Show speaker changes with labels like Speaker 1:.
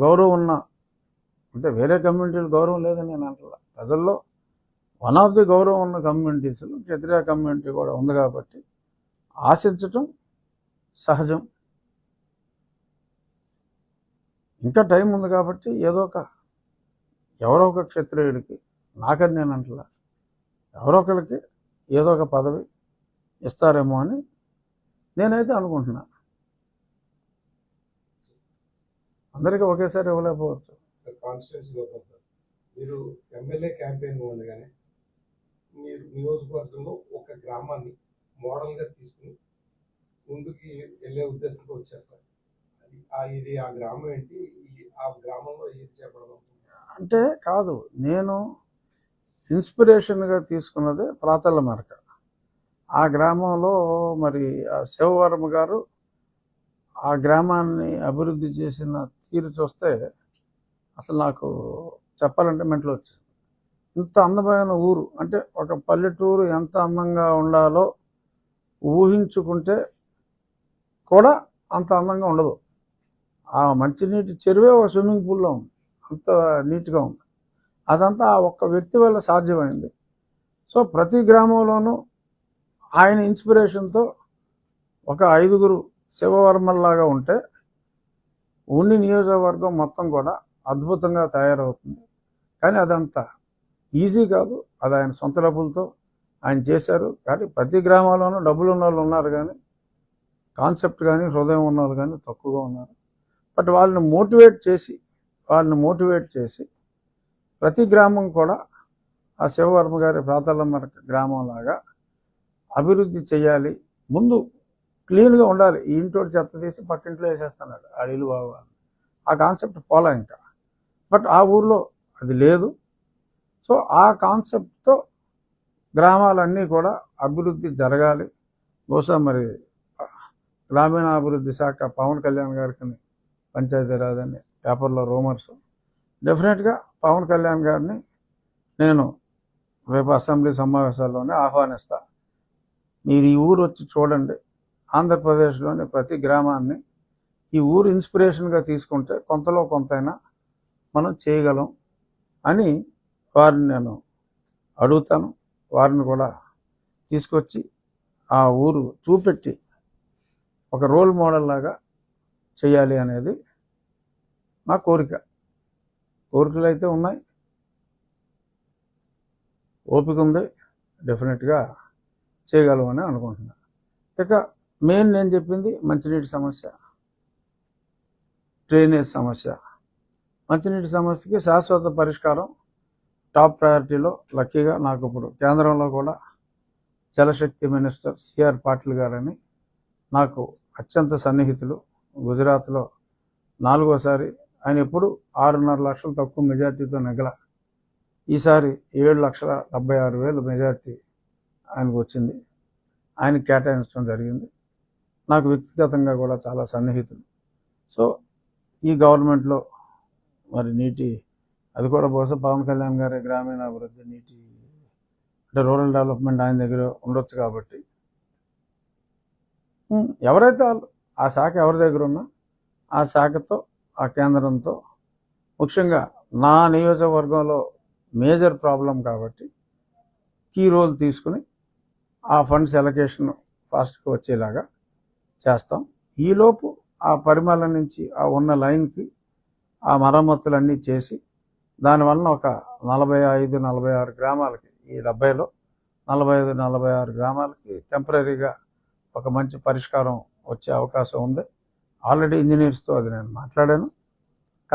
Speaker 1: గౌరవం ఉన్న అంటే వేరే కమ్యూనిటీలు గౌరవం లేదని నేను అంటలా. ప్రజల్లో వన్ ఆఫ్ ది గౌరవం ఉన్న కమ్యూనిటీస్లో క్షత్రియ కమ్యూనిటీ కూడా ఉంది కాబట్టి ఆశించటం సహజం. ఇంకా టైం ఉంది కాబట్టి ఎవరో ఒక క్షత్రియుడికి, నాకని నేను అంటలా, ఎవరో ఒకరికి ఏదో ఒక పదవి ఇస్తారేమో అని నేనైతే అనుకుంటున్నా. అందరికీ ఒకేసారి ఇవ్వలేకపోవచ్చు.
Speaker 2: మీరు ఎమ్మెల్యే క్యాంపెయిన్ ఉండగానే మీరు నియోజకవర్గంలో ఒక గ్రామాన్ని మోడల్గా తీసుకుని ముందుకి వెళ్ళే ఉద్దేశంతో వచ్చేస్తారు. ఇది ఆ గ్రామం ఏంటి, ఆ గ్రామంలో ఏది చెప్పడం
Speaker 1: అంటే కాదు, నేను ఇన్స్పిరేషన్గా తీసుకున్నది ప్రాతల మరక. ఆ గ్రామంలో మరి శివవర్మ గారు ఆ గ్రామాన్ని అభివృద్ధి చేసిన తీరు చూస్తే అసలు నాకు చెప్పాలంటే మెంటలు వచ్చింది. ఇంత అందమైన ఊరు అంటే ఒక పల్లెటూరు ఎంత అందంగా ఉండాలో ఊహించుకుంటే కూడా అంత అందంగా ఉండదు. ఆ మంచినీటి చెరువే ఒక స్విమ్మింగ్ పూల్లో ఉంది, అంత నీట్గా ఉంది. అదంతా ఆ ఒక్క వ్యక్తి వల్ల సాధ్యమైంది. సో ప్రతి గ్రామంలోనూ ఆయన ఇన్స్పిరేషన్తో ఒక 5గురు శివవర్మల్లాగా ఉంటే ఉండి నియోజకవర్గం మొత్తం కూడా అద్భుతంగా తయారవుతుంది. కానీ అదంతా ఈజీ కాదు. అది ఆయన సొంత డబ్బులతో ఆయన చేశారు. కానీ ప్రతి గ్రామాల్లోనూ డబ్బులు ఉన్న వాళ్ళు ఉన్నారు, కానీ కాన్సెప్ట్ కానీ హృదయం ఉన్న వాళ్ళు కానీ తక్కువగా ఉన్నారు. బట్ వాళ్ళని మోటివేట్ చేసి ప్రతి గ్రామం కూడా ఆ శివవర్మ గారి ప్రాతలమ్మ గ్రామంలాగా అభివృద్ధి చేయాలి. ముందు క్లీన్గా ఉండాలి. ఈ ఇంటోటి చెత్త తీసి పక్కింట్లో వేసేస్తున్నాడు, ఆ ఇల్లు బాగోవాలి. ఆ కాన్సెప్ట్ పోలా ఇంకా. బట్ ఆ ఊర్లో అది లేదు. సో ఆ కాన్సెప్ట్తో గ్రామాలన్నీ కూడా అభివృద్ధి జరగాలి. బహుశా మరి గ్రామీణాభివృద్ధి శాఖ పవన్ కళ్యాణ్ గారికి పంచాయతీరాజ్ అని పేపర్లో రూమర్స్. డెఫినెట్గా పవన్ కళ్యాణ్ గారిని నేను రేపు అసెంబ్లీ సమావేశాల్లోనే ఆహ్వానిస్తా. మీరు ఈ ఊరు వచ్చి చూడండి. ఆంధ్రప్రదేశ్లోని ప్రతి గ్రామాన్ని ఈ ఊరు ఇన్స్పిరేషన్గా తీసుకుంటే కొంతలో కొంతైనా మనం చేయగలం అని వారిని నేను అడుగుతాను. వారిని కూడా తీసుకొచ్చి ఆ ఊరు చూపెట్టి ఒక రోల్ మోడల్ లాగా చేయాలి అనేది నా కోరికలు అయితే ఉన్నాయి, ఓపిక ఉంది, డెఫినెట్గా చేయగలమని అనుకుంటున్నాను. ఇక మెయిన్ నేను చెప్పింది మంచినీటి సమస్య, డ్రైనేజ్ సమస్య. మంచినీటి సమస్యకి శాశ్వత పరిష్కారం టాప్ ప్రయారిటీలో. లక్కీగా నాకు ఇప్పుడు కేంద్రంలో కూడా జలశక్తి మినిస్టర్ సిఆర్ పాటిల్ గారని నాకు అత్యంత సన్నిహితులు. గుజరాత్లో 4వసారి ఆయన ఎప్పుడు 6.5 లక్షలు తక్కువ మెజార్టీతో నెగల. ఈసారి 7,76,000 మెజార్టీ ఆయనకు వచ్చింది. ఆయన కేటాయించడం జరిగింది. నాకు వ్యక్తిగతంగా కూడా చాలా సన్నిహితులు. సో ఈ గవర్నమెంట్లో మరి అది కూడా బహుశా పవన్ కళ్యాణ్ గారి గ్రామీణాభివృద్ధి అంటే రూరల్ డెవలప్మెంట్ ఆయన దగ్గర ఉండొచ్చు కాబట్టి ఎవరైతే ఆ శాఖ ఎవరి దగ్గర ఉన్నా ఆ శాఖతో ఆ కేంద్రంతో ముఖ్యంగా నా నియోజకవర్గంలో మేజర్ ప్రాబ్లం కాబట్టి కీ రోల్ తీసుకుని ఆ ఫండ్స్ ఎలకేషన్ ఫాస్ట్గా వచ్చేలాగా చేస్తాం. ఈలోపు ఆ పరిమళ నుంచి ఆ ఉన్న లైన్కి ఆ మరమ్మతులన్నీ చేసి దానివల్ల ఒక 45-46 గ్రామాలకి, ఈ 70లో 45-46 గ్రామాలకి టెంపరీగా ఒక మంచి పరిష్కారం వచ్చే అవకాశం ఉంది. ఆల్రెడీ ఇంజనీర్స్తో అది నేను మాట్లాడాను.